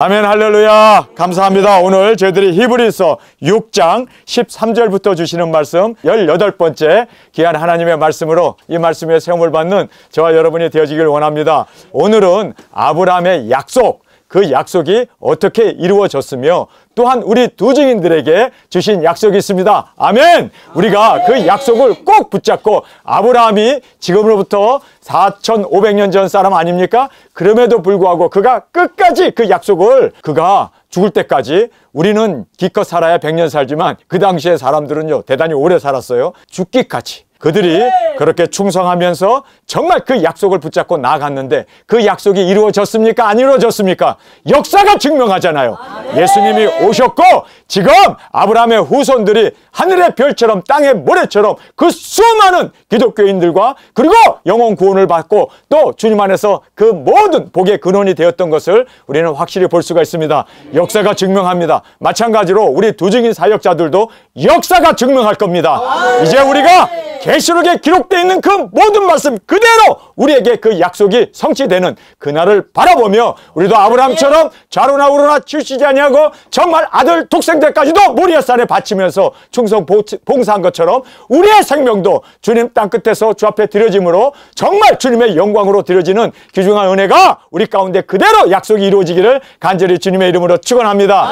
아멘. 할렐루야. 감사합니다. 오늘 저희들이 히브리서 6장 13절부터 주시는 말씀 18번째 귀한 하나님의 말씀으로 이 말씀에 세움을 받는 저와 여러분이 되어지길 원합니다. 오늘은 아브라함의 약속, 그 약속이 어떻게 이루어졌으며 또한 우리 두 증인들에게 주신 약속이 있습니다. 아멘! 우리가 그 약속을 꼭 붙잡고, 아브라함이 지금으로부터 4,500년 전 사람 아닙니까? 그럼에도 불구하고 그가 끝까지 그 약속을, 그가 죽을 때까지, 우리는 기껏 살아야 100년 살지만 그 당시의 사람들은요 대단히 오래 살았어요. 죽기까지 그들이 그렇게 충성하면서 정말 그 약속을 붙잡고 나아갔는데, 그 약속이 이루어졌습니까? 안 이루어졌습니까? 역사가 증명하잖아요. 예수님이 오셨고 지금 아브라함의 후손들이 하늘의 별처럼 땅의 모래처럼 그 수많은 기독교인들과 그리고 영혼 구원을 받고 또 주님 안에서 그 모든 복의 근원이 되었던 것을 우리는 확실히 볼 수가 있습니다. 역사가 증명합니다. 마찬가지로 우리 두 증인 사역자들도 역사가 증명할 겁니다. 이제 우리가 계시록에 기록되어 있는 그 모든 말씀 그대로 우리에게 그 약속이 성취되는 그날을 바라보며, 우리도 아브라함처럼 좌로나 우로나 치우치지 아니하고 정말 아들 독생자까지도 모리아산에 바치면서 충성 봉사한 것처럼 우리의 생명도 주님 땅끝에서 주 앞에 드려짐으로 정말 주님의 영광으로 드려지는 귀중한 은혜가 우리 가운데 그대로 약속이 이루어지기를 간절히 주님의 이름으로 축원합니다.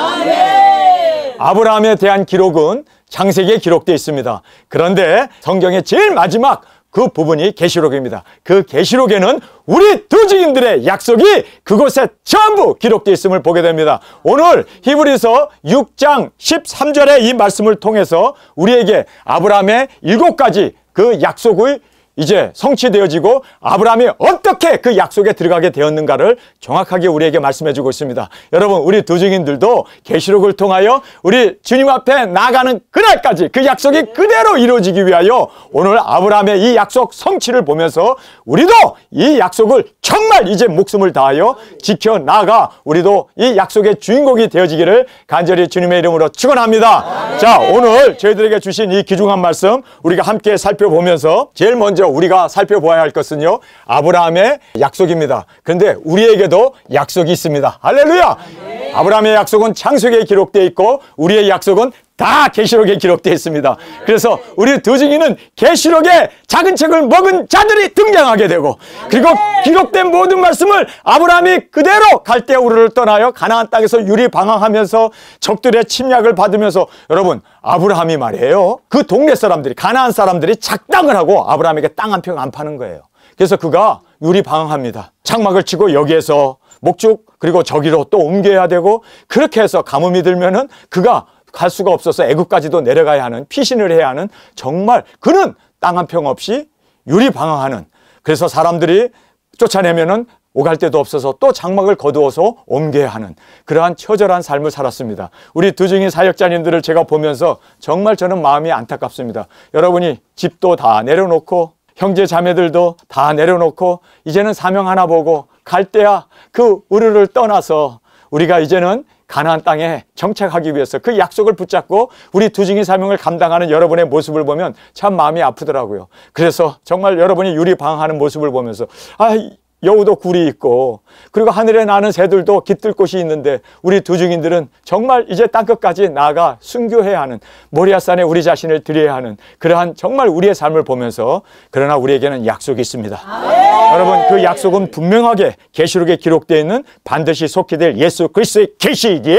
아브라함에 대한 기록은 창세기에 기록되어 있습니다. 그런데 성경의 제일 마지막 그 부분이 계시록입니다. 그 계시록에는 우리 두 증인들의 약속이 그곳에 전부 기록되어 있음을 보게 됩니다. 오늘 히브리서 6장 13절의 이 말씀을 통해서 우리에게 아브라함의 7가지 그 약속의 이제 성취되어지고 아브라함이 어떻게 그 약속에 들어가게 되었는가를 정확하게 우리에게 말씀해주고 있습니다. 여러분, 우리 두 증인들도 계시록을 통하여 우리 주님 앞에 나아가는 그날까지 그 약속이 그대로 이루어지기 위하여 오늘 아브라함의 이 약속 성취를 보면서 우리도 이 약속을 정말 이제 목숨을 다하여 지켜나가 우리도 이 약속의 주인공이 되어지기를 간절히 주님의 이름으로 축원합니다. 자, 오늘 저희들에게 주신 이 귀중한 말씀 우리가 함께 살펴보면서 제일 먼저 우리가 살펴보아야 할 것은요, 아브라함의 약속입니다. 그런데 우리에게도 약속이 있습니다. 할렐루야! 아브라함의 약속은 창세기에 기록되어 있고 우리의 약속은 다 계시록에 기록되어 있습니다. 그래서 우리 두 증인은 계시록에 작은 책을 먹은 자들이 등장하게 되고, 그리고 기록된 모든 말씀을 아브라함이 그대로 갈대우르를 떠나요 가나안 땅에서 유리방황하면서 적들의 침략을 받으면서, 여러분, 아브라함이 말이에요, 그 동네 사람들이, 가나안 사람들이 작당을 하고 아브라함에게 땅 한 평 안 파는 거예요. 그래서 그가 유리방황합니다. 장막을 치고 여기에서 목축, 그리고 저기로 또 옮겨야 되고, 그렇게 해서 가뭄이 들면은 그가 갈 수가 없어서 애굽까지도 내려가야 하는, 피신을 해야 하는, 정말 그는 땅 한 평 없이 유리방황하는, 그래서 사람들이 쫓아내면은 오갈 데도 없어서 또 장막을 거두어서 옮겨야 하는 그러한 처절한 삶을 살았습니다. 우리 두 증인 사역자님들을 제가 보면서 정말 저는 마음이 안타깝습니다. 여러분이 집도 다 내려놓고 형제 자매들도 다 내려놓고 이제는 사명 하나 보고 갈대아 그 우르를 떠나서 우리가 이제는 가나안 땅에 정착하기 위해서 그 약속을 붙잡고 우리 두 증인 사명을 감당하는 여러분의 모습을 보면 참 마음이 아프더라고요. 그래서 정말 여러분이 유리방황하는 모습을 보면서 여우도 굴이 있고 그리고 하늘에 나는 새들도 깃들 곳이 있는데 우리 두 증인들은 정말 이제 땅끝까지 나아가 순교해야 하는, 모리아산에 우리 자신을 드려야 하는 그러한 정말 우리의 삶을 보면서, 그러나 우리에게는 약속이 있습니다. 여러분, 그 약속은 분명하게 계시록에 기록되어 있는 반드시 속히 될 예수 그리스도의 계시이기에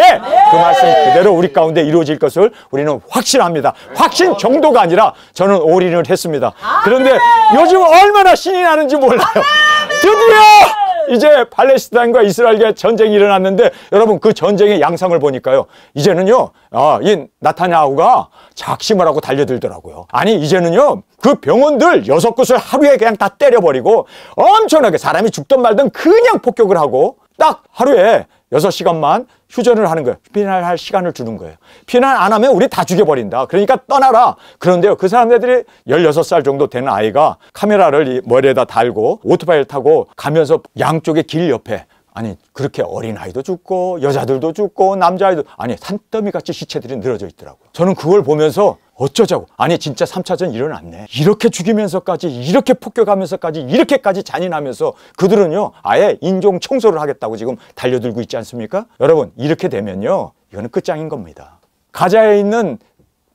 그 말씀이 그대로 우리 가운데 이루어질 것을 우리는 확신합니다. 확신 정도가 아니라 저는 올인을 했습니다. 그런데 요즘 얼마나 신이 나는지 몰라요. 드디어 이제 팔레스타인과 이스라엘의 전쟁이 일어났는데, 여러분, 그 전쟁의 양상을 보니까요, 이제는요 이 나타냐후가 작심을 하고 달려들더라고요. 아니, 이제는요 그 병원들 6곳을 하루에 그냥 다 때려버리고 엄청나게 사람이 죽든 말든 그냥 폭격을 하고 딱 하루에 6시간만 휴전을 하는 거예요. 피난할 시간을 주는 거예요. 피난 안 하면 우리 다 죽여버린다. 그러니까 떠나라. 그런데요, 그 사람들이 16살 정도 되는 아이가 카메라를 머리에다 달고 오토바이를 타고 가면서 양쪽의 길 옆에, 아니 그렇게 어린아이도 죽고 여자들도 죽고 남자아이도, 아니 산더미같이 시체들이 늘어져 있더라고요. 저는 그걸 보면서 어쩌자고. 아니 진짜 3차전 일어났네. 이렇게 죽이면서까지, 이렇게 폭격하면서까지, 이렇게까지 잔인하면서 그들은요 아예 인종 청소를 하겠다고 지금 달려들고 있지 않습니까? 여러분 이렇게 되면요 이거는 끝장인 겁니다. 가자에 있는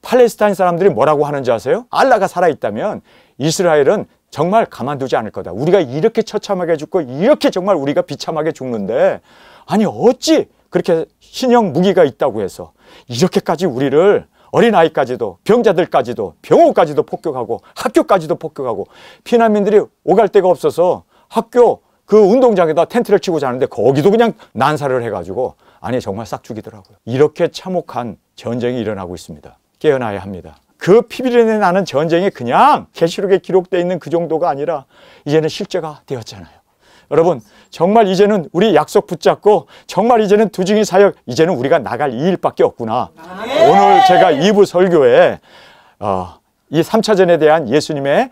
팔레스타인 사람들이 뭐라고 하는지 아세요? 알라가 살아있다면 이스라엘은 정말 가만두지 않을 거다. 우리가 이렇게 처참하게 죽고 이렇게 정말 우리가 비참하게 죽는데 아니 어찌 그렇게 신형 무기가 있다고 해서 이렇게까지 우리를 어린아이까지도 병자들까지도 병호까지도 폭격하고 학교까지도 폭격하고 피난민들이 오갈 데가 없어서 학교 그 운동장에다 텐트를 치고 자는데 거기도 그냥 난사를 해가지고 아니 정말 싹 죽이더라고요. 이렇게 참혹한 전쟁이 일어나고 있습니다. 깨어나야 합니다. 그 피비린내 나는 전쟁이 그냥 계시록에 기록되어 있는 그 정도가 아니라 이제는 실제가 되었잖아요. 여러분 정말 이제는 우리 약속 붙잡고 정말 이제는 두중이 사역 이제는 우리가 나갈 이 일밖에 없구나. 오늘 제가 2부 설교에 이 3차전에 대한 예수님의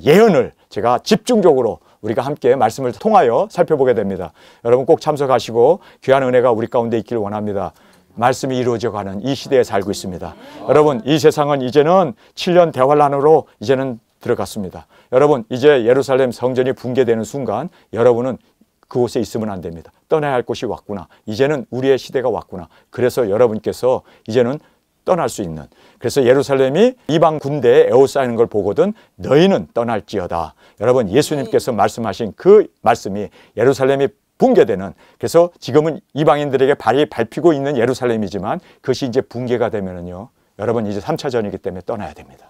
예언을 제가 집중적으로 우리가 함께 말씀을 통하여 살펴보게 됩니다. 여러분 꼭 참석하시고 귀한 은혜가 우리 가운데 있기를 원합니다. 말씀이 이루어져가는 이 시대에 살고 있습니다. 여러분 이 세상은 이제는 7년 대환란으로 이제는 들어갔습니다. 여러분 이제 예루살렘 성전이 붕괴되는 순간 여러분은 그곳에 있으면 안 됩니다. 떠나야 할 곳이 왔구나. 이제는 우리의 시대가 왔구나. 그래서 여러분께서 이제는 떠날 수 있는, 그래서 예루살렘이 이방 군대에 에워싸이는 걸 보거든 너희는 떠날지어다. 여러분 예수님께서 말씀하신 그 말씀이 예루살렘이 붕괴되는, 그래서 지금은 이방인들에게 발이 밟히고 있는 예루살렘이지만 그것이 이제 붕괴가 되면은요 여러분 이제 3차전이기 때문에 떠나야 됩니다.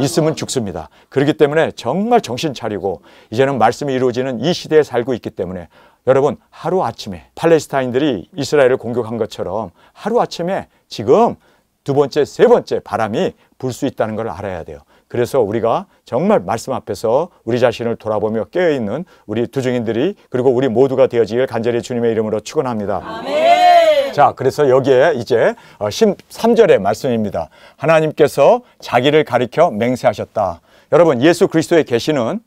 있으면 죽습니다. 그렇기 때문에 정말 정신 차리고 이제는 말씀이 이루어지는 이 시대에 살고 있기 때문에 여러분 하루아침에 팔레스타인들이 이스라엘을 공격한 것처럼 하루아침에 지금 두 번째, 세 번째 바람이 불 수 있다는 걸 알아야 돼요. 그래서 우리가 정말 말씀 앞에서 우리 자신을 돌아보며 깨어있는 우리 두중인들이 그리고 우리 모두가 되어지길 간절히 주님의 이름으로 축원합니다. 아멘. 자, 그래서 여기에 이제 13절의 말씀입니다. 하나님께서 자기를 가리켜 맹세하셨다. 여러분 예수 그리스도의 계시는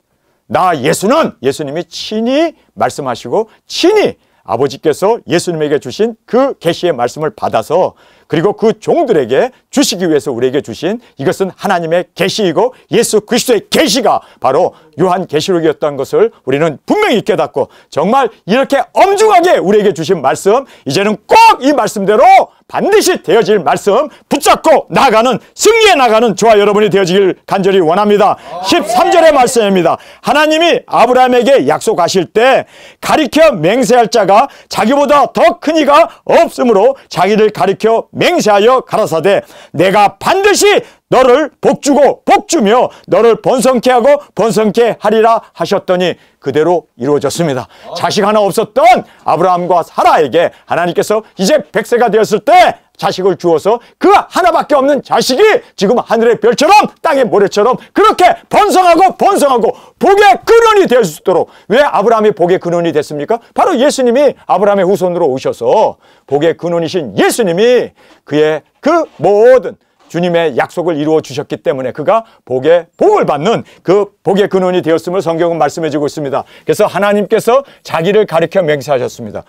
나 예수는 예수님이 친히 말씀하시고 친히 아버지께서 예수님에게 주신 그 계시의 말씀을 받아서 그리고 그 종들에게 주시기 위해서 우리에게 주신 이것은 하나님의 계시이고 예수 그리스도의 계시가 바로 요한 계시록이었다는 것을 우리는 분명히 깨닫고 정말 이렇게 엄중하게 우리에게 주신 말씀 이제는 꼭 이 말씀대로 반드시 되어질 말씀 붙잡고 나아가는 승리해 나가는 저와 여러분이 되어지길 간절히 원합니다. 13절의 말씀입니다. 하나님이 아브라함에게 약속하실 때 가리켜 맹세할 자가 자기보다 더 큰 이가 없으므로 자기를 가리켜 맹세하여 가라사대 내가 반드시 너를 복주고 복주며 너를 번성케 하고 번성케 하리라 하셨더니 그대로 이루어졌습니다. 자식 하나 없었던 아브라함과 사라에게 하나님께서 이제 100세가 되었을 때 자식을 주어서 그 하나밖에 없는 자식이 지금 하늘의 별처럼 땅의 모래처럼 그렇게 번성하고 번성하고 복의 근원이 될 수 있도록. 왜 아브라함이 복의 근원이 됐습니까? 바로 예수님이 아브라함의 후손으로 오셔서 복의 근원이신 예수님이 그의 그 모든 주님의 약속을 이루어 주셨기 때문에 그가 복을 받는 그 복의 근원이 되었음을 성경은 말씀해 주고 있습니다. 그래서 하나님께서 자기를 가리켜 맹세하셨습니다.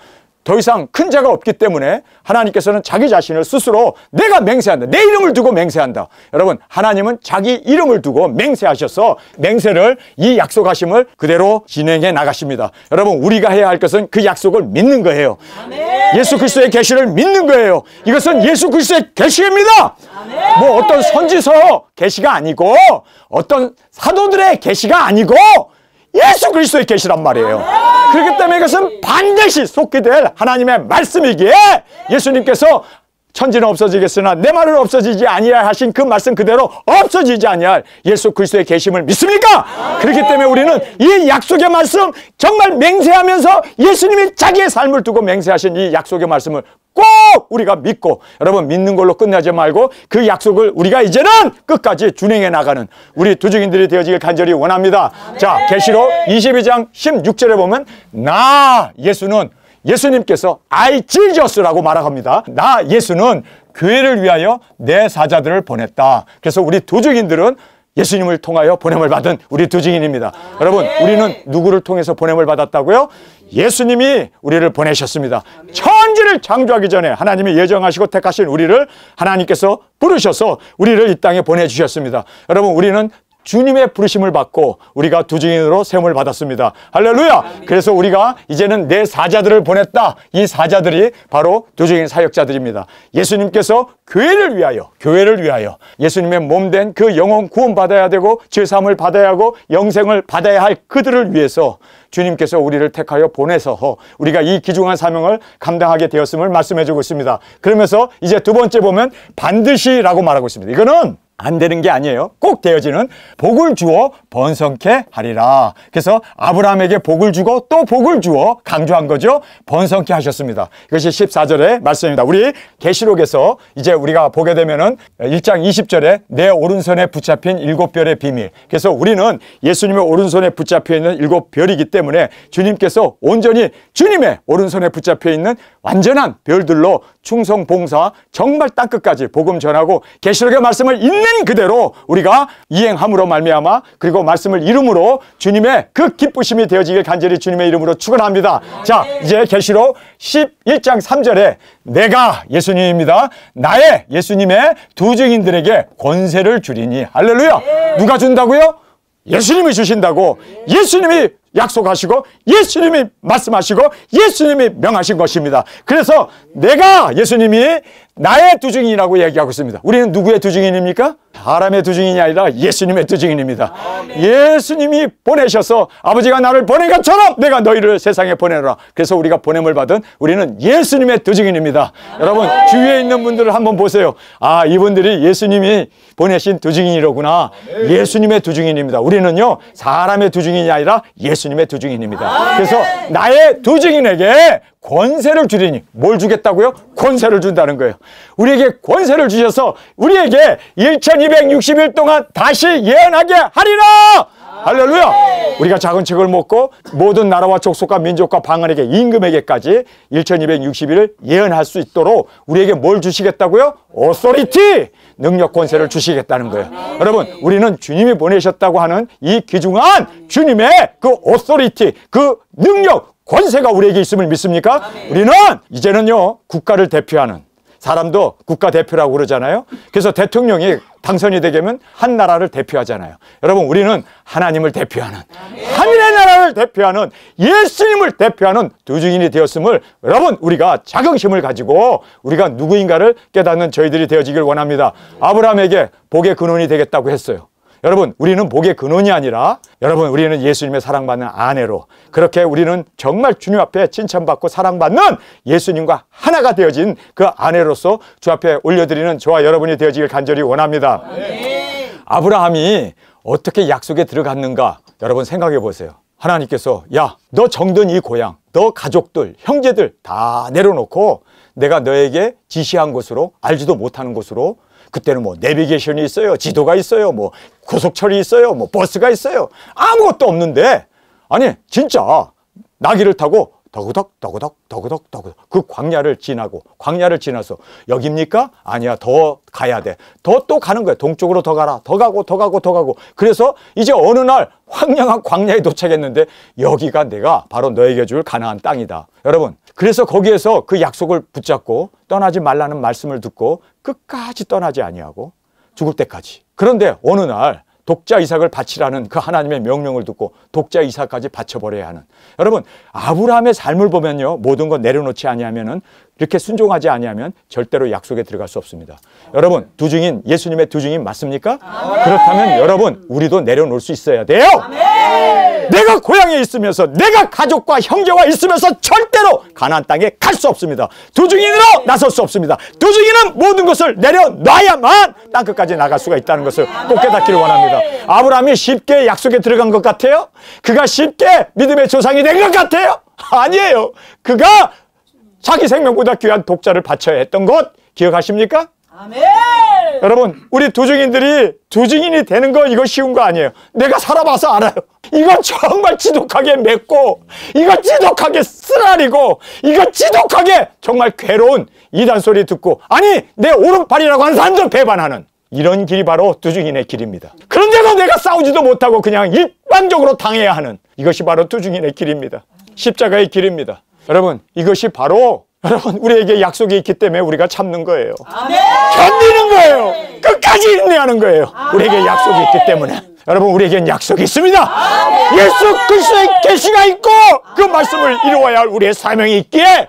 더 이상 큰 자가 없기 때문에 하나님께서는 자기 자신을 스스로 내가 맹세한다. 내 이름을 두고 맹세한다. 여러분 하나님은 자기 이름을 두고 맹세하셔서 맹세를 이 약속하심을 그대로 진행해 나가십니다. 여러분 우리가 해야 할 것은 그 약속을 믿는 거예요. 아멘. 예수 그리스도의 계시를 믿는 거예요. 이것은 예수 그리스도의 계시입니다. 아멘. 뭐 어떤 선지서 계시가 아니고 어떤 사도들의 계시가 아니고 예수 그리스도의 계시란 말이에요. 그렇기 때문에 이것은 반드시 속히 될 하나님의 말씀이기에 예수님께서 천지는 없어지겠으나 내 말은 없어지지 아니할 하신 그 말씀 그대로 없어지지 아니할 예수 그리스도의 계심을 믿습니까? 그렇기 때문에 우리는 이 약속의 말씀 정말 맹세하면서 예수님이 자기의 삶을 두고 맹세하신 이 약속의 말씀을 꼭 우리가 믿고 여러분 믿는 걸로 끝나지 말고 그 약속을 우리가 이제는 끝까지 준행해 나가는 우리 두중인들이 되어지길 간절히 원합니다. 자, 계시록 22장 16절에 보면 나 예수는 예수님께서 I Jesus라고 말합니다. 나 예수는 교회를 위하여 내 사자들을 보냈다. 그래서 우리 두중인들은 예수님을 통하여 보냄을 받은 우리 두중인입니다. 여러분 우리는 누구를 통해서 보냄을 받았다고요? 예수님이 우리를 보내셨습니다. 천지를 창조하기 전에 하나님이 예정하시고 택하신 우리를 하나님께서 부르셔서 우리를 이 땅에 보내주셨습니다. 여러분, 우리는 주님의 부르심을 받고 우리가 두 증인으로 세움을 받았습니다. 할렐루야! 그래서 우리가 이제는 내 사자들을 보냈다. 이 사자들이 바로 두 증인 사역자들입니다. 예수님께서 교회를 위하여 예수님의 몸된 그 영혼 구원받아야 되고 죄사함을 받아야 하고 영생을 받아야 할 그들을 위해서 주님께서 우리를 택하여 보내서 우리가 이 귀중한 사명을 감당하게 되었음을 말씀해 주고 있습니다. 그러면서 이제 두 번째 보면 반드시라고 말하고 있습니다. 이거는 안 되는 게 아니에요. 꼭 되어지는 복을 주어 번성케 하리라. 그래서 아브라함에게 복을 주고 또 복을 주어 강조한 거죠. 번성케 하셨습니다. 이것이 14절의 말씀입니다. 우리 계시록에서 이제 우리가 보게 되면은 1장 20절에 내 오른손에 붙잡힌 7별의 비밀. 그래서 우리는 예수님의 오른손에 붙잡혀 있는 7별이기 때문에 주님께서 온전히 주님의 오른손에 붙잡혀 있는 완전한 별들로 충성 봉사 정말 땅끝까지 복음 전하고 계시록의 말씀을 있는 그대로 우리가 이행함으로 말미암아 그리고 말씀을 이름으로 주님의 그 기쁘심이 되어지길 간절히 주님의 이름으로 축원합니다. 자, 이제 계시록 11장 3절에 내가 예수님입니다. 나의 예수님의 두 증인들에게 권세를 주리니. 할렐루야. 누가 준다고요? 예수님이 주신다고. 예수님이 약속하시고 예수님이 말씀하시고 예수님이 명하신 것입니다. 그래서 내가 예수님이 나의 두 증인이라고 얘기하고 있습니다. 우리는 누구의 두 증인입니까? 사람의 두 증인이 아니라 예수님의 두 증인입니다. 예수님이 보내셔서 아버지가 나를 보낸 것처럼 내가 너희를 세상에 보내라. 그래서 우리가 보냄을 받은 우리는 예수님의 두 증인입니다. 여러분, 주위에 있는 분들을 한번 보세요. 아, 이분들이 예수님이 보내신 두 증인이로구나. 예수님의 두 증인입니다. 우리는요, 사람의 두 증인이 아니라 예수님의 두 증인입니다. 그래서 나의 두 증인에게 권세를 주리니. 뭘 주겠다고요? 권세를 준다는 거예요. 우리에게 권세를 주셔서 우리에게 1260일 동안 다시 예언하게 하리라. 할렐루야. 우리가 작은 책을 먹고 모든 나라와 족속과 민족과 방언에게 임금에게까지 1260일을 예언할 수 있도록 우리에게 뭘 주시겠다고요? 오소리티, 능력 권세를 주시겠다는 거예요. 여러분, 우리는 주님이 보내셨다고 하는 이 귀중한 주님의 그 오소리티, 그 능력 권세가 우리에게 있음을 믿습니까? 우리는 이제는요, 국가를 대표하는, 사람도 국가대표라고 그러잖아요. 그래서 대통령이 당선이 되면 한 나라를 대표하잖아요. 여러분, 우리는 하나님을 대표하는, 하늘의 나라를 대표하는, 예수님을 대표하는 두 증인이 되었음을 여러분, 우리가 자긍심을 가지고 우리가 누구인가를 깨닫는 저희들이 되어지길 원합니다. 아브라함에게 복의 근원이 되겠다고 했어요. 여러분, 우리는 복의 근원이 아니라 여러분, 우리는 예수님의 사랑받는 아내로, 그렇게 우리는 정말 주님 앞에 칭찬받고 사랑받는 예수님과 하나가 되어진 그 아내로서 주 앞에 올려드리는 저와 여러분이 되어지길 간절히 원합니다. 아브라함이 어떻게 약속에 들어갔는가 여러분 생각해 보세요. 하나님께서 야, 너 정든 이 고향, 너 가족들, 형제들 다 내려놓고 내가 너에게 지시한 곳으로, 알지도 못하는 곳으로, 그때는 뭐 내비게이션이 있어요, 지도가 있어요, 뭐 고속철이 있어요, 뭐 버스가 있어요, 아무것도 없는데, 아니 진짜 나귀를 타고 더구덕 그 광야를 지나서 여기입니까? 아니야, 더 가야 돼. 더 또 가는 거야. 동쪽으로 더 가라. 더 가고. 그래서 이제 어느 날 황량한 광야에 도착했는데 여기가 내가 바로 너에게 줄 가나안 땅이다. 여러분, 그래서 거기에서 그 약속을 붙잡고 떠나지 말라는 말씀을 듣고 끝까지 떠나지 아니하고 죽을 때까지. 그런데 어느 날 독자 이삭을 바치라는 그 하나님의 명령을 듣고 독자 이삭까지 바쳐버려야 하는. 여러분, 아브라함의 삶을 보면요, 모든 것 내려놓지 아니하면은, 이렇게 순종하지 아니하면 절대로 약속에 들어갈 수 없습니다. 여러분, 두 증인, 예수님의 두 증인 맞습니까? 그렇다면 여러분, 우리도 내려놓을 수 있어야 돼요. 내가 고향에 있으면서, 내가 가족과 형제와 있으면서 절대로 가나안 땅에 갈 수 없습니다. 두 증인으로 나설 수 없습니다. 두 증인은 모든 것을 내려놔야만 땅끝까지 나갈 수가 있다는 것을 꼭 깨닫기를 원합니다. 아브라함이 쉽게 약속에 들어간 것 같아요? 그가 쉽게 믿음의 조상이 된 것 같아요? 아니에요. 그가 자기 생명보다 귀한 독자를 바쳐야 했던 것 기억하십니까? 아멘. 여러분, 우리 두 증인들이 두 증인이 되는 거 이거 쉬운 거 아니에요. 내가 살아봐서 알아요. 이거 정말 지독하게 맵고, 이거 지독하게 쓰라리고, 이거 지독하게 정말 괴로운 이단 소리 듣고, 아니 내 오른팔이라고 하는 사람도 배반하는 이런 길이 바로 두 증인의 길입니다. 그런데도 내가 싸우지도 못하고 그냥 일방적으로 당해야 하는 이것이 바로 두 증인의 길입니다. 십자가의 길입니다. 여러분, 이것이 바로 여러분 우리에게 약속이 있기 때문에 우리가 참는 거예요. 견디는 거예요. 끝까지 인내하는 거예요. 우리에게 약속이 있기 때문에. 여러분, 우리에겐 약속이 있습니다. 예수 그리스도의 계시가 있고 그 말씀을 이루어야 할 우리의 사명이 있기에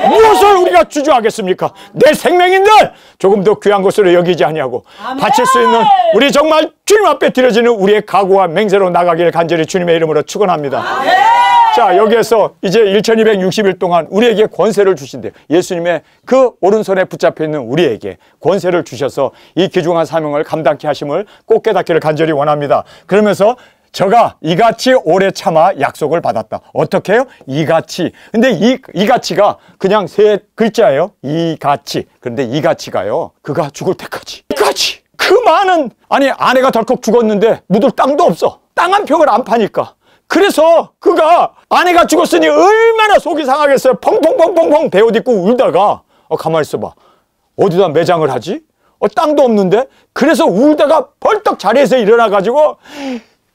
무엇을 우리가 주저하겠습니까? 내 생명인들 조금 더 귀한 것으로 여기지 아니하고 바칠 수 있는 우리 정말 주님 앞에 드려지는 우리의 각오와 맹세로 나가기를 간절히 주님의 이름으로 축원합니다. 자, 여기에서 이제 1260일 동안 우리에게 권세를 주신대요. 예수님의 그 오른손에 붙잡혀 있는 우리에게 권세를 주셔서 이 귀중한 사명을 감당케 하심을 꼭 깨닫기를 간절히 원합니다. 그러면서 저가 이같이 오래 참아 약속을 받았다. 어떻게 해요? 이같이. 근데 이같이가 그냥 세 글자예요. 이같이. 그런데 이같이가요, 그가 죽을 때까지. 이같이. 그 많은, 아니 아내가 덜컥 죽었는데 묻을 땅도 없어. 땅 한 평을 안 파니까. 그래서 그가 아내가 죽었으니 얼마나 속이 상하겠어요. 펑펑펑펑펑 베옷 입고 울다가 가만히 있어봐. 어디다 매장을 하지? 땅도 없는데? 그래서 울다가 벌떡 자리에서 일어나가지고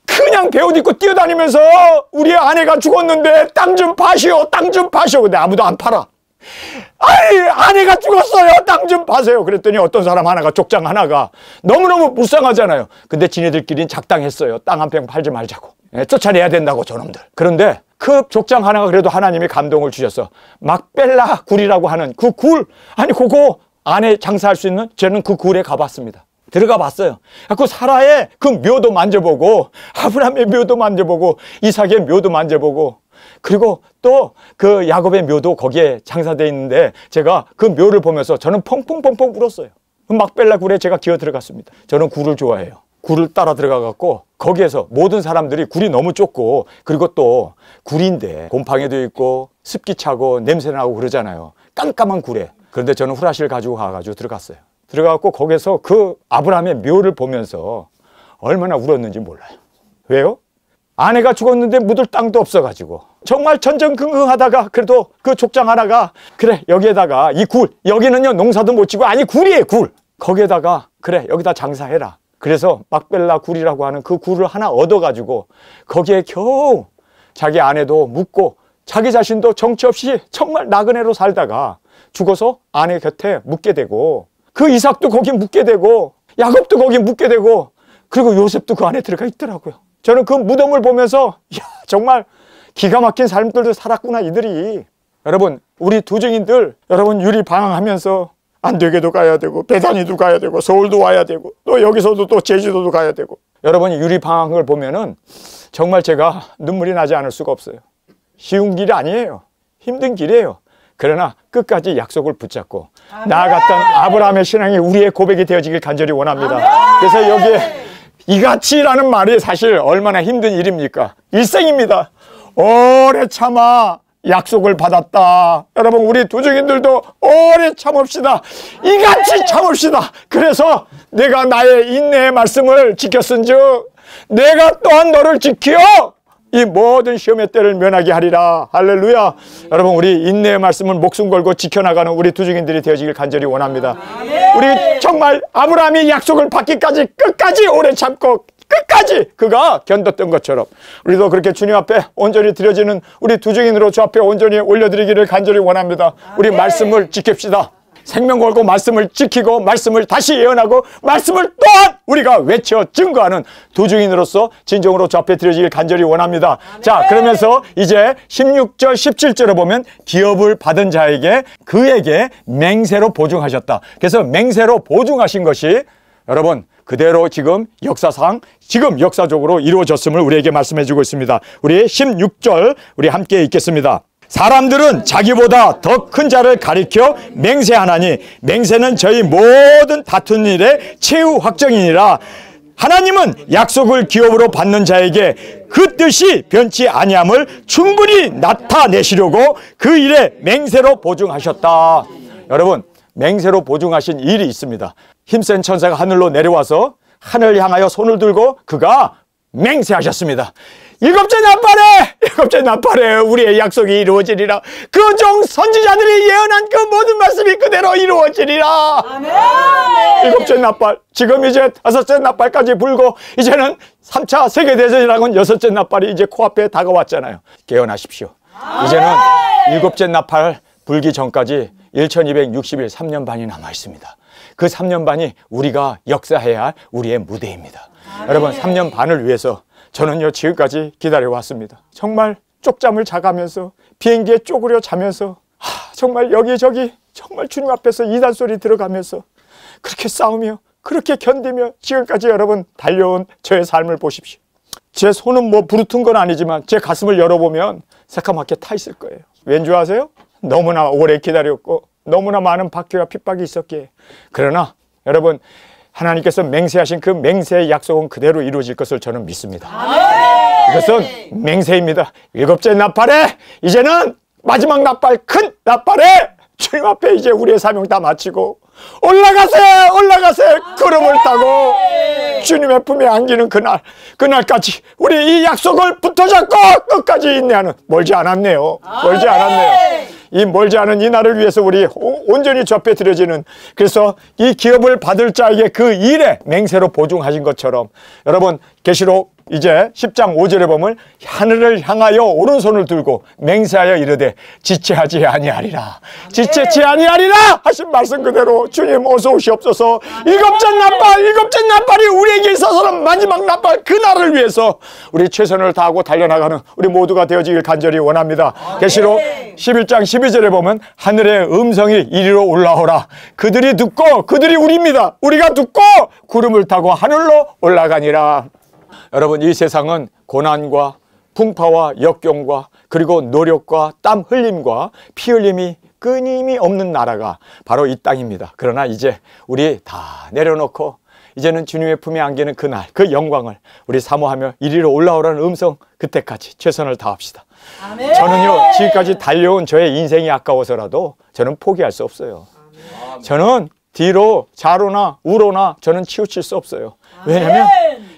그냥 베옷 입고 뛰어다니면서 우리 아내가 죽었는데 땅 좀 파시오, 땅 좀 파시오. 근데 아무도 안 팔아. 아이, 아내가 죽었어요, 땅 좀 파세요. 그랬더니 어떤 사람 하나가, 족장 하나가 너무너무 불쌍하잖아요. 근데 지네들끼리는 작당했어요. 땅 한 평 팔지 말자고. 쫓아내야 된다고 저놈들. 그런데 그 족장 하나가 그래도 하나님이 감동을 주셔서 막벨라 굴이라고 하는 그 굴, 아니 그거 안에 장사할 수 있는, 저는 그 굴에 가봤습니다. 들어가 봤어요. 그 사라의 그 묘도 만져보고, 아브라함의 묘도 만져보고, 이삭의 묘도 만져보고, 그리고 또 그 야곱의 묘도 거기에 장사되어 있는데 제가 그 묘를 보면서 저는 펑펑펑펑 울었어요. 그 막벨라 굴에 제가 기어 들어갔습니다. 저는 굴을 좋아해요. 굴을 따라 들어가 갖고 거기에서 모든 사람들이, 굴이 너무 좁고 그리고 또 굴인데 곰팡이도 있고 습기 차고 냄새 나고 그러잖아요. 깜깜한 굴에. 그런데 저는 후라시를 가지고 가가지고 들어갔어요. 들어가갖고 거기서 그 아브라함의 묘를 보면서 얼마나 울었는지 몰라요. 왜요? 아내가 죽었는데 묻을 땅도 없어가지고 정말 전전긍긍하다가 그래도 그 족장 하나가, 그래 여기에다가 이 굴, 여기는요 농사도 못 지고, 아니 굴이에요 굴, 거기에다가 그래 여기다 장사해라. 그래서 막벨라 굴이라고 하는 그 굴을 하나 얻어가지고 거기에 겨우 자기 아내도 묻고 자기 자신도 정처 없이 정말 나그네로 살다가 죽어서 아내 곁에 묻게 되고, 그 이삭도 거기 묻게 되고, 야곱도 거기 묻게 되고, 그리고 요셉도 그 안에 들어가 있더라고요. 저는 그 무덤을 보면서 야, 정말 기가 막힌 삶들도 살았구나 이들이. 여러분, 우리 두 증인들, 여러분 유리 방황하면서 안되게도 가야 되고, 배단위도 가야 되고, 서울도 와야 되고, 또 여기서도 또 제주도도 가야 되고. 여러분이 유리 방황을 보면은 정말 제가 눈물이 나지 않을 수가 없어요. 쉬운 길이 아니에요. 힘든 길이에요. 그러나 끝까지 약속을 붙잡고 나아갔던 아브라함의 신앙이 우리의 고백이 되어지길 간절히 원합니다. 그래서 여기에 이같이라는 말이 사실 얼마나 힘든 일입니까? 일생입니다. 오래 참아 약속을 받았다. 여러분, 우리 두 증인들도 오래 참읍시다. 이같이 참읍시다. 그래서 내가 나의 인내의 말씀을 지켰은즉 내가 또한 너를 지켜 이 모든 시험의 때를 면하게 하리라. 할렐루야. 여러분, 우리 인내의 말씀을 목숨 걸고 지켜나가는 우리 두 증인들이 되어지길 간절히 원합니다. 우리 정말 아브라함이 약속을 받기까지 끝까지 오래 참고 끝까지 그가 견뎠던 것처럼 우리도 그렇게 주님 앞에 온전히 드려지는 우리 두 증인으로 주 앞에 온전히 올려드리기를 간절히 원합니다. 우리 말씀을 지킵시다. 생명 걸고 말씀을 지키고 말씀을 다시 예언하고 말씀을 또한 우리가 외쳐 증거하는 두 증인으로서 진정으로 주 앞에 드려지길 간절히 원합니다. 자, 그러면서 이제 16절 17절에 보면 기업을 받은 자에게 그에게 맹세로 보증하셨다. 그래서 맹세로 보증하신 것이 여러분 그대로 지금 역사상 지금 역사적으로 이루어졌음을 우리에게 말씀해 주고 있습니다. 우리 16절 우리 함께 읽겠습니다. 사람들은 자기보다 더 큰 자를 가리켜 맹세하나니 맹세는 저희 모든 다투는 일의 최후 확정이니라. 하나님은 약속을 기업으로 받는 자에게 그 뜻이 변치 아니함을 충분히 나타내시려고 그 일에 맹세로 보증하셨다. 여러분, 맹세로 보증하신 일이 있습니다. 힘센 천사가 하늘로 내려와서 하늘을 향하여 손을 들고 그가 맹세하셨습니다. 일곱째 나팔에 우리의 약속이 이루어지리라. 그 종 선지자들이 예언한 그 모든 말씀이 그대로 이루어지리라. 아멘. 일곱째 나팔, 지금 이제 다섯째 나팔까지 불고 이제는 3차 세계대전이라는 여섯째 나팔이 이제 코앞에 다가왔잖아요. 깨어나십시오. 이제는 일곱째 나팔 불기 전까지 1260일 3년 반이 남아 있습니다. 그 3년 반이 우리가 역사해야 할 우리의 무대입니다. 여러분, 3년 반을 위해서 저는요 지금까지 기다려왔습니다. 정말 쪽잠을 자가면서 비행기에 쪼그려 자면서 정말 여기저기 정말 주님 앞에서 이단 소리 들어가면서 그렇게 싸우며 그렇게 견디며 지금까지 여러분 달려온 저의 삶을 보십시오. 제 손은 뭐 부르튼 건 아니지만 제 가슴을 열어보면 새까맣게 타 있을 거예요. 왠 줄 아세요? 너무나 오래 기다렸고 너무나 많은 박해와 핍박이 있었기에. 그러나 여러분, 하나님께서 맹세하신 그 맹세의 약속은 그대로 이루어질 것을 저는 믿습니다. 이것은 맹세입니다. 일곱째 나팔에, 이제는 마지막 나팔, 큰 나팔에 주님 앞에 이제 우리의 사명 다 마치고 올라가세 구름을 타고 주님의 품에 안기는 그날까지 우리 이 약속을 붙어잡고 끝까지 인내하는, 멀지 않았네요. 멀지 않았네요. 이 멀지 않은 이 날을 위해서 우리 온전히 주 앞에 드려지는, 그래서 이 기업을 받을 자에게 그 일에 맹세로 보증하신 것처럼, 여러분 계시록 이제 10장 5절에 보면 하늘을 향하여 오른손을 들고 맹세하여 이르되 지체하지 아니하리라, 지체치 아니하리라 하신 말씀 그대로 주님 어서 오시옵소서. 일곱째 나팔이 우리에게 있어서는 마지막 나팔, 그 날을 위해서 우리 최선을 다하고 달려나가는 우리 모두가 되어지길 간절히 원합니다. 계시록 11장 12절에 보면 하늘의 음성이 이리로 올라오라, 그들이 듣고, 그들이 우리입니다. 우리가 듣고 구름을 타고 하늘로 올라가니라. 여러분, 이 세상은 고난과 풍파와 역경과 그리고 노력과 땀 흘림과 피 흘림이 끊임이 없는 나라가 바로 이 땅입니다. 그러나 이제 우리 다 내려놓고 이제는 주님의 품에 안기는 그날, 그 영광을 우리 사모하며 이리로 올라오라는 음성, 그때까지 최선을 다합시다. 아멘. 저는요 지금까지 달려온 저의 인생이 아까워서라도 저는 포기할 수 없어요. 아멘. 저는 뒤로 좌로나 우로나 저는 치우칠 수 없어요. 왜냐하면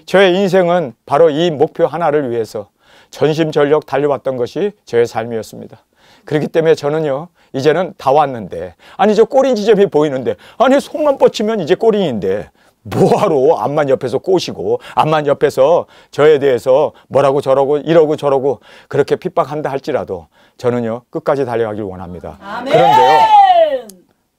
저의 인생은 바로 이 목표 하나를 위해서 전심전력 달려왔던 것이 저의 삶이었습니다. 그렇기 때문에 저는요 이제는 다 왔는데, 아니 저 꼬린 지점이 보이는데, 아니 손만 뻗치면 이제 꼬린인데 뭐하러 앞만 옆에서 꼬시고 앞만 옆에서 저에 대해서 뭐라고 저러고 이러고 저러고 그렇게 핍박한다 할지라도 저는요 끝까지 달려가길 원합니다. 아멘. 그런데요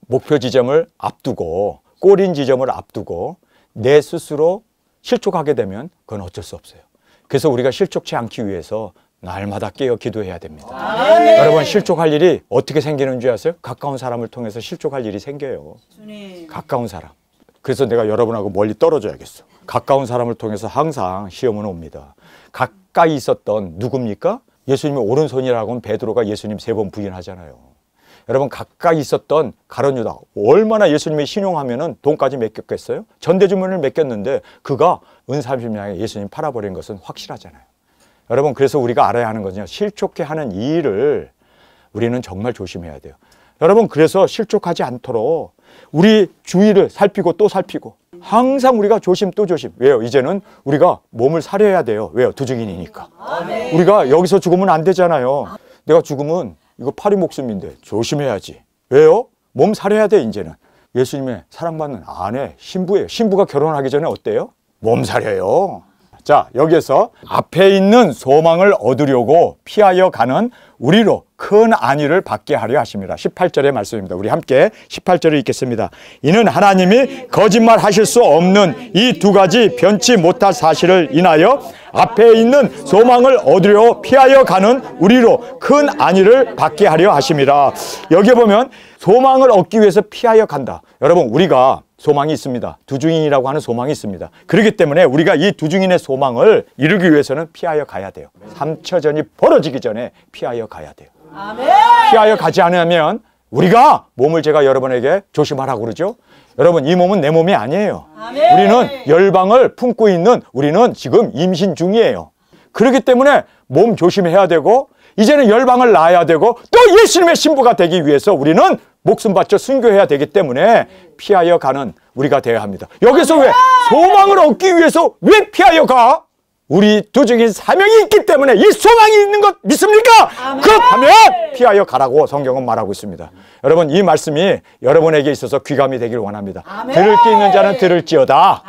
목표 지점을 앞두고 꼬린 지점을 앞두고 내 스스로 실족하게 되면 그건 어쩔 수 없어요. 그래서 우리가 실족치 않기 위해서 날마다 깨어 기도해야 됩니다. 아멘. 여러분, 실족할 일이 어떻게 생기는 줄 아세요? 가까운 사람을 통해서 실족할 일이 생겨요. 주님. 가까운 사람. 그래서 내가 여러분하고 멀리 떨어져야겠어. 가까운 사람을 통해서 항상 시험은 옵니다. 가까이 있었던 누굽니까? 예수님의 오른손이라고 하면 베드로가 예수님 3번 부인하잖아요. 여러분, 가까이 있었던 가룟 유다, 얼마나 예수님의 신용하면은 돈까지 맡겼겠어요? 전대주문을 맡겼는데 그가 은 30냥에 예수님 팔아버린 것은 확실하잖아요. 여러분, 그래서 우리가 알아야 하는 것은요, 실족해 하는 이 일을 우리는 정말 조심해야 돼요. 여러분, 그래서 실족하지 않도록 우리 주위를 살피고 또 살피고 항상 우리가 조심 또 조심. 왜요? 이제는 우리가 몸을 사려야 돼요. 왜요? 두증인이니까. 우리가 여기서 죽으면 안 되잖아요. 내가 죽으면 이거 파리 목숨인데 조심해야지. 왜요? 몸 사려야 돼. 이제는 예수님의 사랑받는 아내, 신부예요. 신부가 결혼하기 전에 어때요? 몸 사려요. 자, 여기에서 앞에 있는 소망을 얻으려고 피하여 가는 우리로 큰 안위를 받게 하려 하십니다. 18절의 말씀입니다. 우리 함께 18절을 읽겠습니다. 이는 하나님이 거짓말 하실 수 없는 이 두 가지 변치 못할 사실을 인하여 앞에 있는 소망을 얻으려 피하여 가는 우리로 큰 안위를 받게 하려 하십니다. 여기에 보면 소망을 얻기 위해서 피하여 간다. 여러분, 우리가 소망이 있습니다. 두중인이라고 하는 소망이 있습니다. 그렇기 때문에 우리가 이 두중인의 소망을 이루기 위해서는 피하여 가야 돼요. 삼처전이 벌어지기 전에 피하여 가야 돼요. 아멘. 피하여 가지 않으면 우리가 몸을 제가 여러분에게 조심하라고 그러죠. 여러분, 이 몸은 내 몸이 아니에요. 아멘. 우리는 열방을 품고 있는, 우리는 지금 임신 중이에요. 그렇기 때문에 몸 조심해야 되고 이제는 열방을 낳아야 되고 또 예수님의 신부가 되기 위해서 우리는 목숨 바쳐 순교해야 되기 때문에 피하여 가는 우리가 되어야 합니다. 여기서 왜 소망을 얻기 위해서 왜 피하여 가? 우리 두중인 사명이 있기 때문에 이 소망이 있는 것 믿습니까? 그렇다면 피하여 가라고 성경은 말하고 있습니다. 여러분, 이 말씀이 여러분에게 있어서 귀감이 되길 원합니다. 들을 게 있는 자는 들을지어다.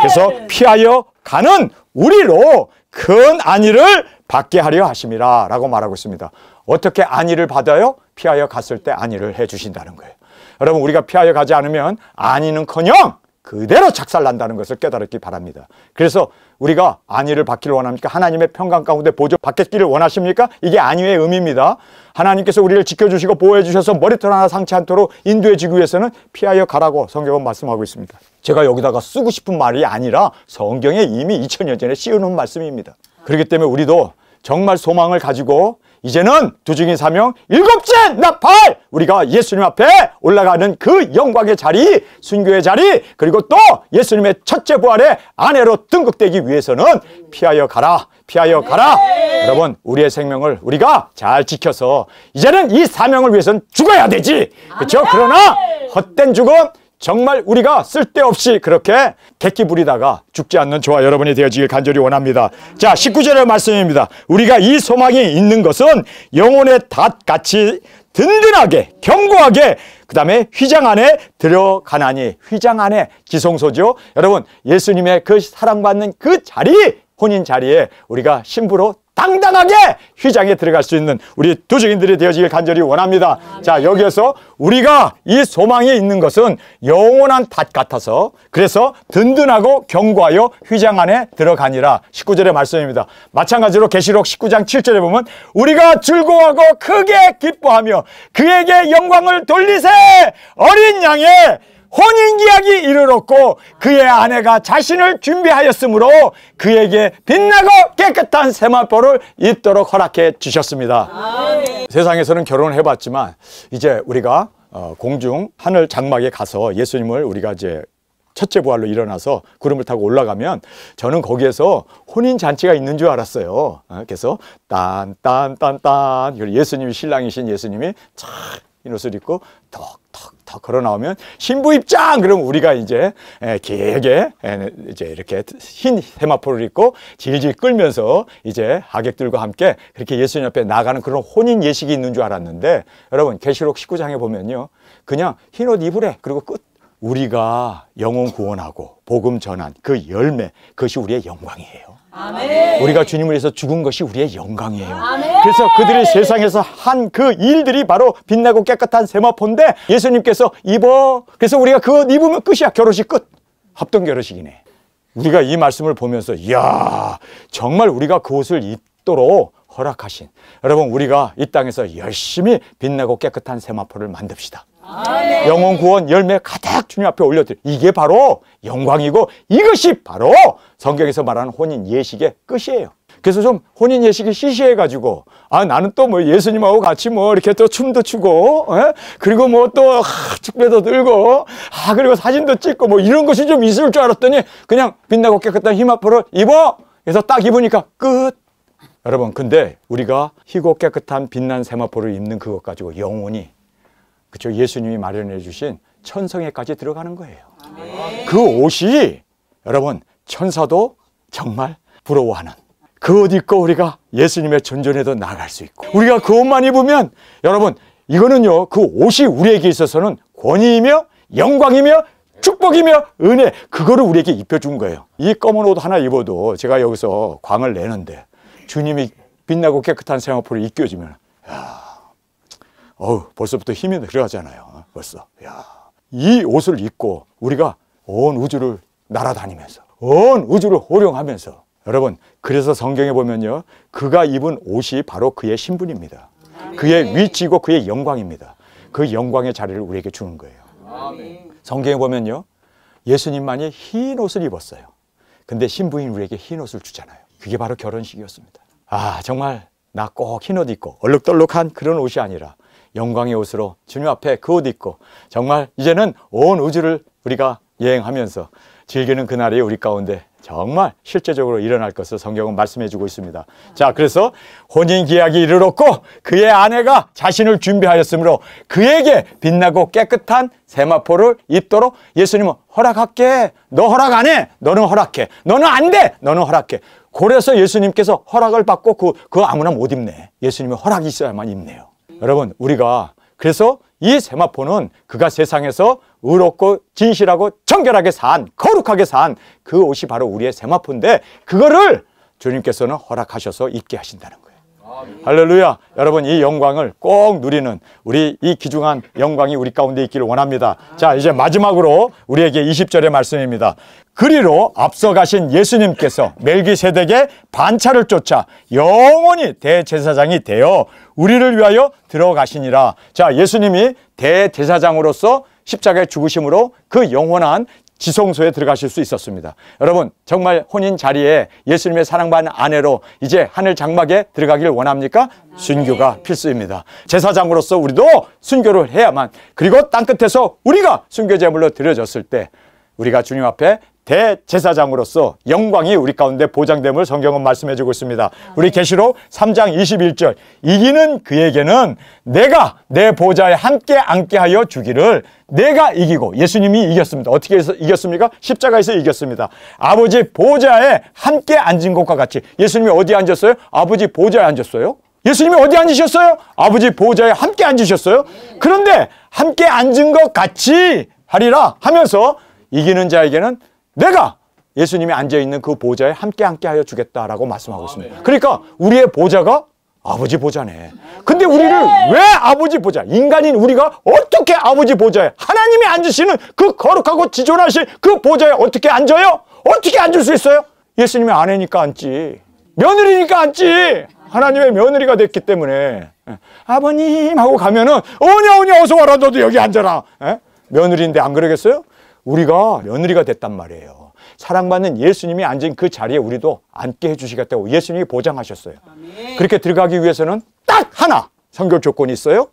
그래서 피하여 가는 우리로 큰 안위를 받게 하려 하심이라 라고 말하고 있습니다. 어떻게 안위를 받아요? 피하여 갔을 때 안위를 해주신다는 거예요. 여러분, 우리가 피하여 가지 않으면 안위는커녕 그대로 착살난다는 것을 깨달았기 바랍니다. 그래서 우리가 안위를 받기를 원합니까? 하나님의 평강 가운데 보조 받겠기를 원하십니까? 이게 안위의 의미입니다. 하나님께서 우리를 지켜주시고 보호해 주셔서 머리털 하나 상치 않도록 인도해 주기 위해서는 피하여 가라고 성경은 말씀하고 있습니다. 제가 여기다가 쓰고 싶은 말이 아니라 성경에 이미 2000년 전에 씌워놓은 말씀입니다. 그렇기 때문에 우리도 정말 소망을 가지고 이제는 두 증인 사명, 일곱째 나팔! 우리가 예수님 앞에 올라가는 그 영광의 자리, 순교의 자리, 그리고 또 예수님의 첫째 부활의 아내로 등극되기 위해서는 피하여 가라, 피하여 가라. 여러분, 우리의 생명을 우리가 잘 지켜서 이제는 이 사명을 위해서는 죽어야 되지. 그렇죠? 그러나 헛된 죽음, 정말 우리가 쓸데없이 그렇게 객기 부리다가 죽지 않는 저와 여러분이 되어지길 간절히 원합니다. 자, 19절의 말씀입니다. 우리가 이 소망이 있는 것은 영혼의 닷같이 든든하게 견고하게 그 다음에 휘장 안에 들어가나니. 휘장 안에 지성소죠. 여러분, 예수님의 그 사랑받는 그 자리, 혼인 자리에 우리가 신부로 당당하게 휘장에 들어갈 수 있는 우리 두 증인들이 되어지길 간절히 원합니다. 자, 여기에서 우리가 이 소망에 있는 것은 영원한 닷 같아서 그래서 든든하고 견고하여 휘장 안에 들어가니라. 19절의 말씀입니다. 마찬가지로 계시록 19장 7절에 보면 우리가 즐거워하고 크게 기뻐하며 그에게 영광을 돌리세 어린 양의 혼인기약이 이르렀고 그의 아내가 자신을 준비하였으므로 그에게 빛나고 깨끗한 세마포를 입도록 허락해 주셨습니다. 세상에서는 결혼을 해봤지만 이제 우리가 공중 하늘 장막에 가서 예수님을 우리가 이제 첫째 부활로 일어나서 구름을 타고 올라가면 저는 거기에서 혼인잔치가 있는 줄 알았어요. 그래서 딴딴딴딴 예수님이 신랑이신 예수님이 착 흰 옷을 입고 턱턱턱 걸어 나오면 신부 입장! 그럼 우리가 이제 길게 이제 이렇게 흰 세마포를 입고 질질 끌면서 이제 하객들과 함께 그렇게 예수님 앞에 나가는 그런 혼인 예식이 있는 줄 알았는데 여러분, 계시록 19장에 보면요, 그냥 흰 옷 입으래. 그리고 끝. 우리가 영혼 구원하고 복음 전한 그 열매, 그것이 우리의 영광이에요. 아멘. 우리가 주님을 위해서 죽은 것이 우리의 영광이에요. 아멘. 그래서 그들이 세상에서 한 그 일들이 바로 빛나고 깨끗한 세마포인데 예수님께서 입어. 그래서 우리가 그거 입으면 끝이야. 결혼식 끝. 합동 결혼식이네. 우리가 이 말씀을 보면서 이야, 정말 우리가 그 옷을 입도록 허락하신, 여러분, 우리가 이 땅에서 열심히 빛나고 깨끗한 세마포를 만듭시다. 아멘. 영혼 구원 열매 가득 주님 앞에 올려드려. 이게 바로 영광이고 이것이 바로 성경에서 말하는 혼인 예식의 끝이에요. 그래서 좀 혼인 예식이 시시해가지고 나는 또 뭐 예수님하고 같이 뭐 이렇게 또 춤도 추고 그리고 뭐 또 축배도 들고 그리고 사진도 찍고 뭐 이런 것이 좀 있을 줄 알았더니 그냥 빛나고 깨끗한 흰마포를 입어. 그래서 딱 입으니까 끝. 여러분, 근데 우리가 희고 깨끗한 빛난 세마포를 입는 그것 가지고 영혼이, 그렇죠, 예수님이 마련해 주신 천성에까지 들어가는 거예요. 아멘. 그 옷이 여러분, 천사도 정말 부러워하는 그 옷 입고 우리가 예수님의 전전에도 나갈 수 있고, 우리가 그 옷만 입으면 여러분, 이거는요, 그 옷이 우리에게 있어서는 권위이며 영광이며 축복이며 은혜, 그거를 우리에게 입혀준 거예요. 이 검은 옷 하나 입어도 제가 여기서 광을 내는데 주님이 빛나고 깨끗한 세마포를 입혀주면 벌써부터 힘이 들어가잖아요. 벌써. 이 옷을 입고 우리가 온 우주를 날아다니면서 온 우주를 호령하면서, 여러분, 그래서 성경에 보면요, 그가 입은 옷이 바로 그의 신분입니다. 그의 위치고 그의 영광입니다. 그 영광의 자리를 우리에게 주는 거예요. 성경에 보면요, 예수님만이 흰 옷을 입었어요. 근데 신부인 우리에게 흰 옷을 주잖아요. 그게 바로 결혼식이었습니다. 정말 나 꼭 흰 옷 입고 얼룩덜룩한 그런 옷이 아니라 영광의 옷으로 주님 앞에 그 옷 입고 정말 이제는 온 우주를 우리가 여행하면서 즐기는 그날이 우리 가운데 정말 실제적으로 일어날 것을 성경은 말씀해 주고 있습니다. 자, 그래서 혼인기약이 이르렀고 그의 아내가 자신을 준비하였으므로 그에게 빛나고 깨끗한 세마포를 입도록 예수님은 허락할게. 너 허락 안 해. 너는 허락해. 너는 안 돼. 너는 허락해. 그래서 예수님께서 허락을 받고 그거 아무나 못 입네. 예수님의 허락이 있어야만 입네요. 여러분, 우리가 그래서 이 세마포는 그가 세상에서 의롭고 진실하고 정결하게 산, 거룩하게 산 그 옷이 바로 우리의 세마포인데, 그거를 주님께서는 허락하셔서 있게 하신다는 거예요. 할렐루야. 여러분, 이 영광을 꼭 누리는 우리 이 귀중한 영광이 우리 가운데 있기를 원합니다. 자, 이제 마지막으로 우리에게 20절의 말씀입니다. 그리로 앞서가신 예수님께서 멜기세덱의 반차를 쫓아 영원히 대제사장이 되어 우리를 위하여 들어가시니라. 자, 예수님이 대제사장으로서 십자가에 죽으심으로 그 영원한 지성소에 들어가실 수 있었습니다. 여러분, 정말 혼인 자리에 예수님의 사랑받는 아내로 이제 하늘 장막에 들어가길 원합니까? 순교가 필수입니다. 제사장으로서 우리도 순교를 해야만, 그리고 땅끝에서 우리가 순교 제물로 드려졌을 때 우리가 주님 앞에 대제사장으로서 영광이 우리 가운데 보장됨을 성경은 말씀해 주고 있습니다. 우리 계시록 3장 21절, 이기는 그에게는 내가 내 보좌에 함께 앉게 하여 주기를, 내가 이기고, 예수님이 이겼습니다. 어떻게 해서 이겼습니까? 십자가에서 이겼습니다. 아버지 보좌에 함께 앉은 것과 같이. 예수님이 어디에 앉았어요? 아버지 보좌에 앉았어요. 예수님이 어디 앉으셨어요? 아버지 보좌에 함께 앉으셨어요. 그런데 함께 앉은 것 같이 하리라 하면서 이기는 자에게는 내가 예수님이 앉아있는 그 보좌에 함께 하여 주겠다라고 말씀하고 있습니다. 그러니까 우리의 보좌가 아버지 보좌네. 근데 우리를 왜 아버지 보좌, 인간인 우리가 어떻게 아버지 보좌에, 하나님이 앉으시는 그 거룩하고 지존하신 그 보좌에 어떻게 앉아요? 어떻게 앉을 수 있어요? 예수님의 아내니까 앉지, 며느리니까 앉지. 하나님의 며느리가 됐기 때문에 아버님 하고 가면은 오냐 어서 와라, 너도 여기 앉아라. 며느리인데 안 그러겠어요? 우리가 며느리가 됐단 말이에요. 사랑받는 예수님이 앉은 그 자리에 우리도 앉게 해주시겠다고 예수님이 보장하셨어요. 아멘. 그렇게 들어가기 위해서는 딱 하나 선결 조건이 있어요.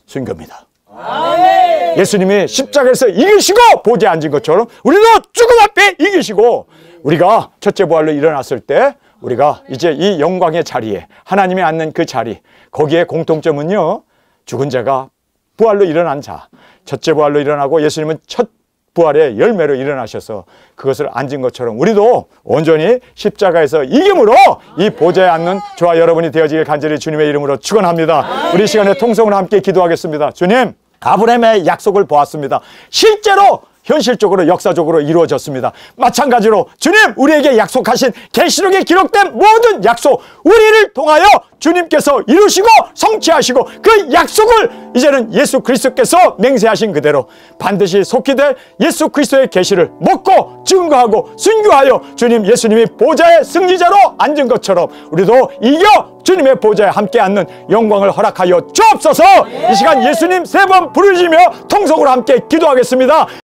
순교입니다. 아멘. 예수님이 십자가에서 이기시고 보좌에 앉은 것처럼 우리도 죽음 앞에 이기시고, 우리가 첫째 부활로 일어났을 때 우리가 이제 이 영광의 자리에, 하나님이 앉는 그 자리, 거기에 공통점은요, 죽은 자가 부활로 일어난 자, 첫째 부활로 일어나고 예수님은 첫 부활의 열매로 일어나셔서 그것을 앉은 것처럼 우리도 온전히 십자가에서 이김으로 이 보좌에 앉는 저와 여러분이 되어지길 간절히 주님의 이름으로 축원합니다. 우리 시간에 통성으로 함께 기도하겠습니다. 주님, 아브라함의 약속을 보았습니다. 실제로 현실적으로 역사적으로 이루어졌습니다. 마찬가지로 주님, 우리에게 약속하신 계시록에 기록된 모든 약속, 우리를 통하여 주님께서 이루시고 성취하시고 그 약속을 이제는 예수 그리스도께서 맹세하신 그대로 반드시 속히 될 예수 그리스도의 계시를 먹고 증거하고 순교하여 주님, 예수님이 보좌의 승리자로 앉은 것처럼 우리도 이겨 주님의 보좌에 함께 앉는 영광을 허락하여 주옵소서. 이 시간 예수님 3번 부르시며 통성으로 함께 기도하겠습니다.